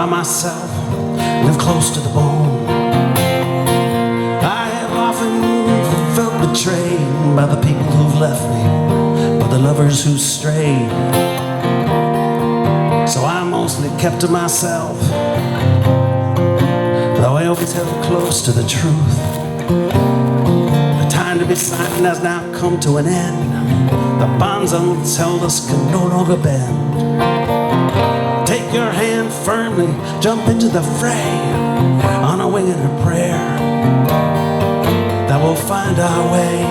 by myself, live close to the bone. I have often felt betrayed by the people who've left me, by the lovers who strayed. So I mostly kept to myself, though I always held close to the truth. The time to be silent has now come to an end. The bonds that once held us can no longer bend. Take your hand firmly, jump into the fray, on a wing and a prayer, that we'll find our way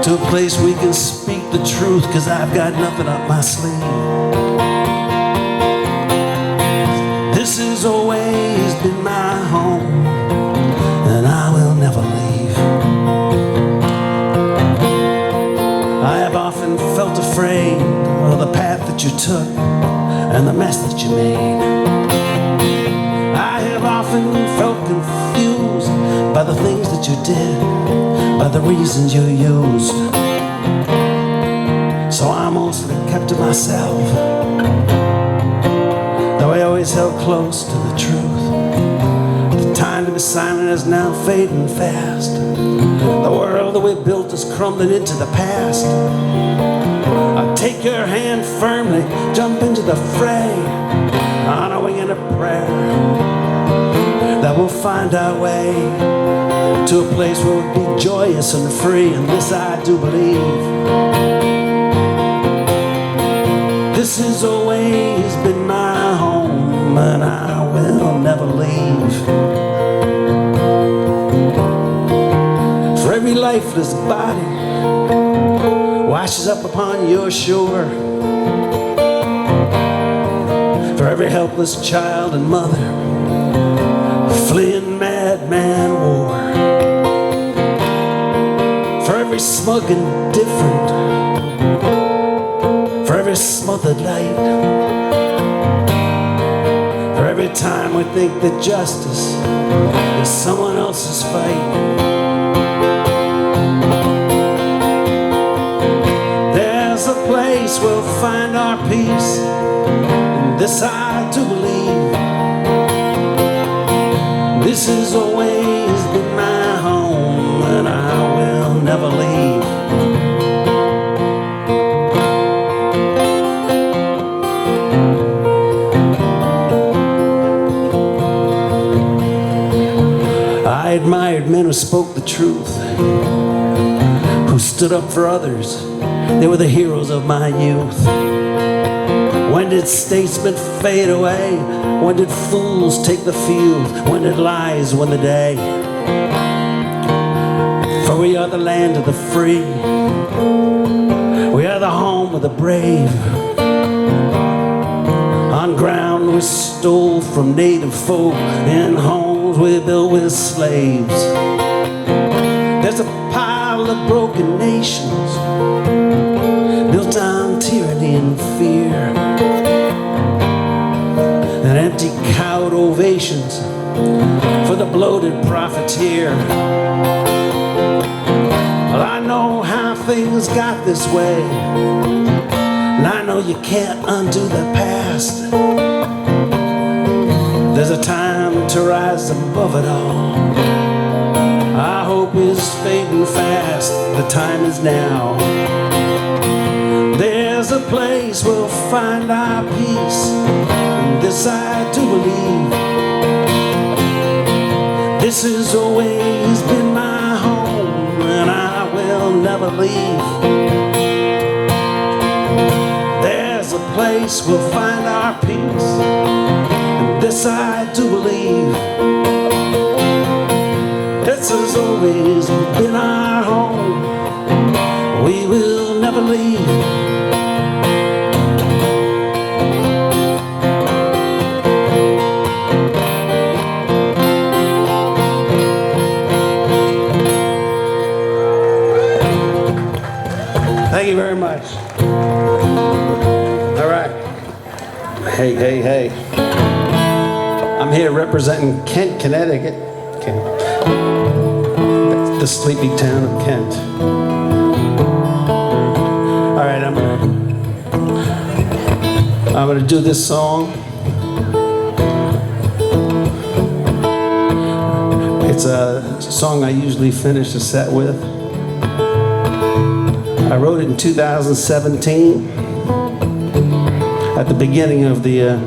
to a place we can speak the truth, 'cause I've got nothing up my sleeve. This has always been my home, and I will never leave. I have often felt afraid of the path that you took and the mess that you made. I have often felt confused by the things that you did, by the reasons you used. So I mostly kept to myself, though I always held close to the truth. The time to be silent is now fading fast. The world that we built is crumbling into the past. I'll take your hand firmly, jump into the fray, on a wing and a prayer, that we'll find our way to a place where we'll be joyous and free. And this I do believe. This has always been my home, and I will never leave. For every lifeless body washes up upon your shore, for every helpless child and mother fleeing madman war, for every smug and different, for every smothered light, for every time we think that justice is someone else's fight. There's a place we'll find our peace, and this I do believe. This has always been my home, and I will never leave. I admired men who spoke the truth, who stood up for others. They were the heroes of my youth. When did statesmen fade away? When did fools take the field? When did lies win the day? For we are the land of the free, we are the home of the brave. On ground we stole from native folk, in homes we built with slaves. There's a pile of broken nations built on tyranny and fear, and empty cowed ovations for the bloated profiteer. Well, I know how things got this way, and I know you can't undo the past. There's a time to rise above it all. Our hope is fading fast, the time is now. There's a place we'll find our peace, and this I do believe. This has always been my home, and I will never leave. There's a place we'll find our peace, and this I do believe. This has always been our home, we will never leave. Thank you very much. All right. Hey, hey, hey. I'm here representing Kent, Connecticut. The sleepy town of Kent. All right, I'm gonna do this song It's a song I usually finish a set with. I wrote it in 2017 at the beginning of the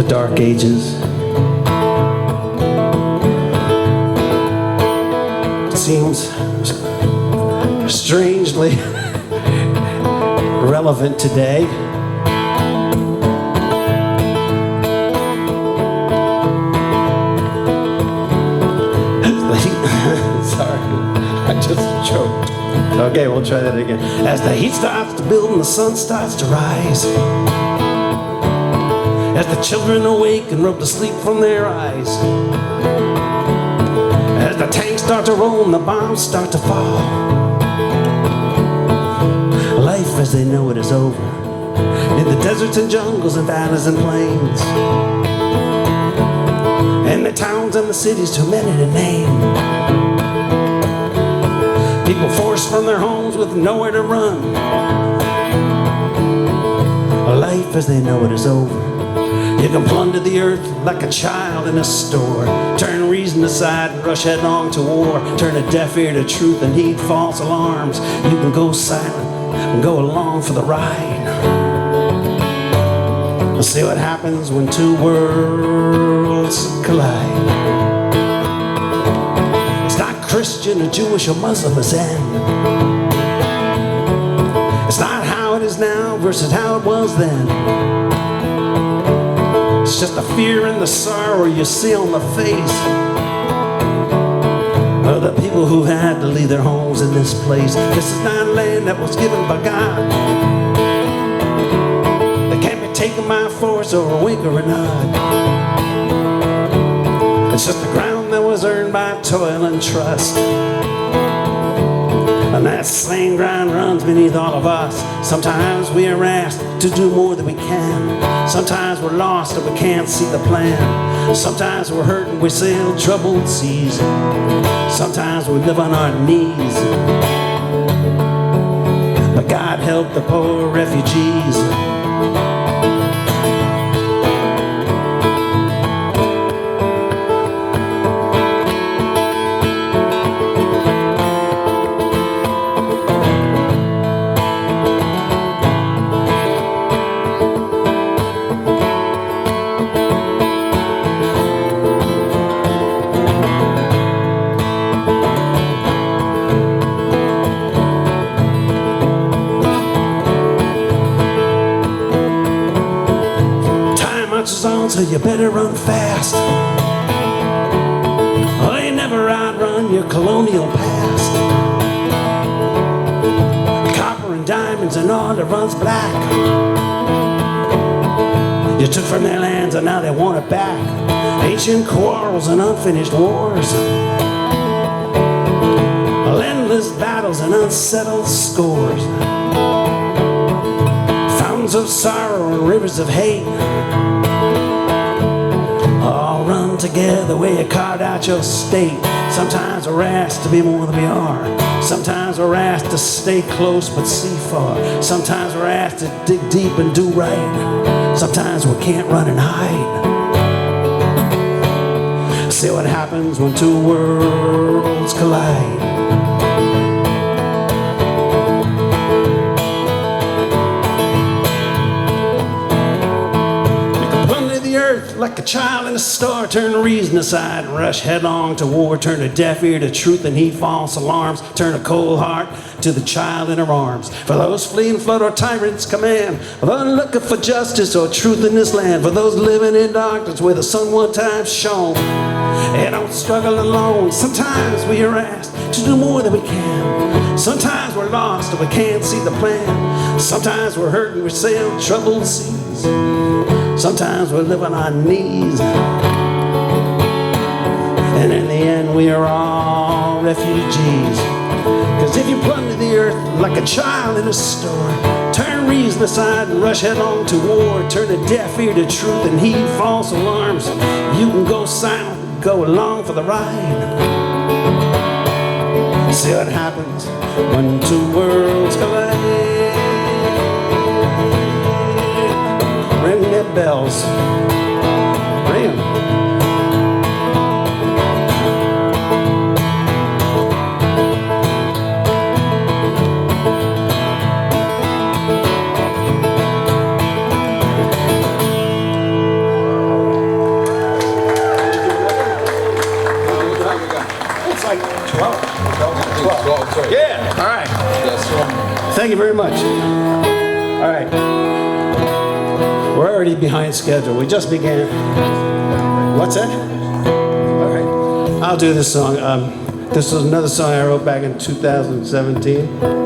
Dark Ages. It seems strangely relevant today. Sorry, I just choked. Okay, we'll try that again. As the heat starts to build and the sun starts to rise, as the children awake and rub the sleep from their eyes, as the tanks start to roll and the bombs start to fall, life as they know it is over in the deserts and jungles and valleys and plains, in the towns and the cities too many to name. People forced from their homes with nowhere to run. Life as they know it is over. You can plunder the earth like a child in a store, turn reason aside and rush headlong to war, turn a deaf ear to truth and heed false alarms. You can go silent and go along for the ride. We'll see what happens when two worlds collide. Christian or Jewish or Muslim or Zen. It's not how it is now versus how it was then. It's just the fear and the sorrow you see on the face of the people who've had to leave their homes in this place. This is not land that was given by God. It can't be taken by force or a wink or a nod. It's just the ground that was earned by toil and trust. And that same ground runs beneath all of us. Sometimes we are asked to do more than we can. Sometimes we're lost and we can't see the plan. Sometimes we're hurt and we sail troubled seas. Sometimes we live on our knees. But God help the poor refugees. So you better run fast. Oh, you never outrun your colonial past. Copper and diamonds and all that runs black. You took from their lands and now they want it back. Ancient quarrels and unfinished wars. Endless battles and unsettled scores. Fountains of sorrow and rivers of hate. Run together where you carved out your state. Sometimes we're asked to be more than we are. Sometimes we're asked to stay close but see far. Sometimes we're asked to dig deep and do right. Sometimes we can't run and hide. See what happens when two worlds collide. Like a child in a store, turn reason aside and rush headlong to war. Turn a deaf ear to truth and heed false alarms. Turn a cold heart to the child in her arms. For those fleeing flood or tyrants command, for those looking for justice or truth in this land, for those living in darkness where the sun one time shone. And don't struggle alone. Sometimes we are asked to do more than we can. Sometimes we're lost and we can't see the plan. Sometimes we're hurt and we sail troubled seas. Sometimes we live on our knees. And in the end we are all refugees. Cause if you plunder the earth like a child in a store, turn reason aside and rush headlong to war, turn a deaf ear to truth and heed false alarms, you can go silent, go along for the ride. See what happens when two worlds collide. Ring their bells. Ring 'em. 12. Yeah, all right. Thank you very much. All right. We're already behind schedule. We just began. What's that? All right. I'll do this song. This was another song I wrote back in 2017.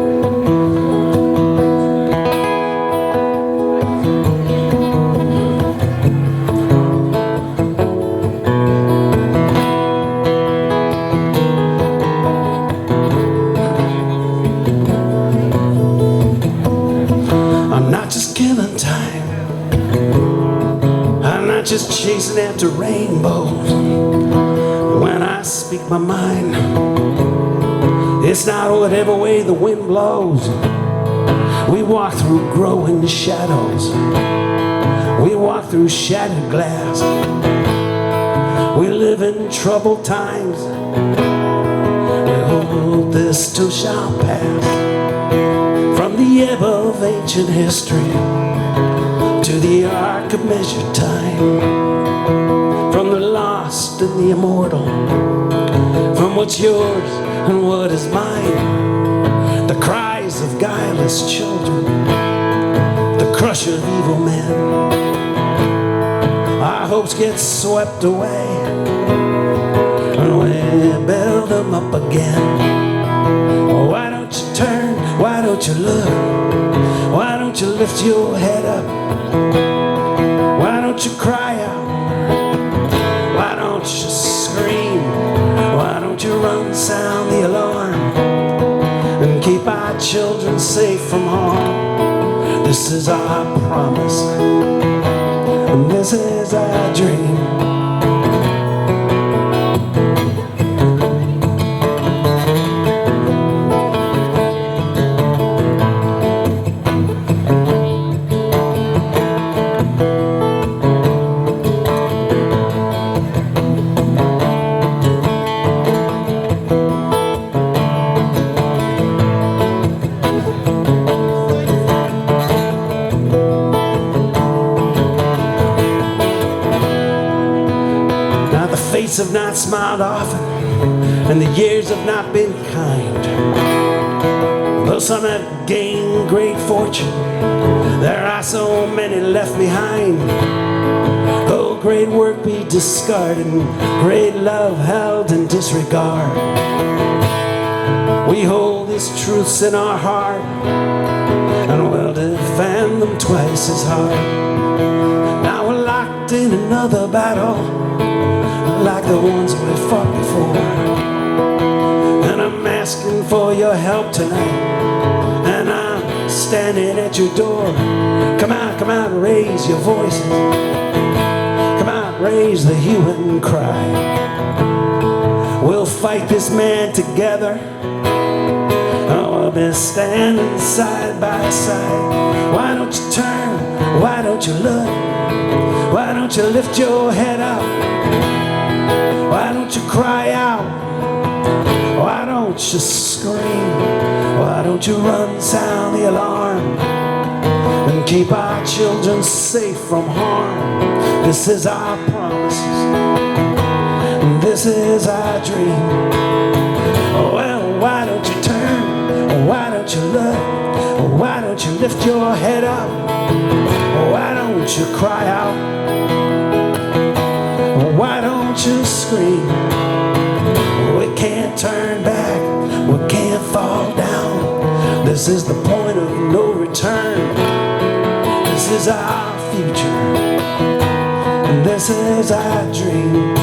Killing time. I'm not just chasing after rainbows. When I speak my mind, it's not whatever way the wind blows. We walk through growing shadows. We walk through shattered glass. We live in troubled times. We hope this too shall pass. From the ebb of ancient history to the arc of measured time, from the lost and the immortal, from what's yours and what is mine, the cries of guileless children, the crush of evil men, our hopes get swept away and we build them up again. Why don't you turn? Why don't you look? Why don't you lift your head up? Why don't you cry out? Why don't you scream? Why don't you run, sound the alarm, and keep our children safe from harm? This is our promise, and this is our dream. Fates have not smiled often, and the years have not been kind. Though some have gained great fortune, there are so many left behind. Though great work be discarded and great love held in disregard, we hold these truths in our heart and we'll defend them twice as hard. Now we're locked in another battle, like the ones we fought before, and I'm asking for your help tonight, and I'm standing at your door. Come out, raise your voices. Come out, raise the hue and cry. We'll fight this man together. Oh, we'll be standing side by side. Why don't you turn? Why don't you look? Why don't you lift your head up? Why don't you cry out? Why don't you scream? Why don't you run, sound the alarm, and keep our children safe from harm? This is our promises, and this is our dream. Well, why don't you turn? Why don't you look? Why don't you lift your head up? Why don't you cry out? Why don't you scream? We can't turn back, we can't fall down. This is the point of no return. This is our future, and this is our dream.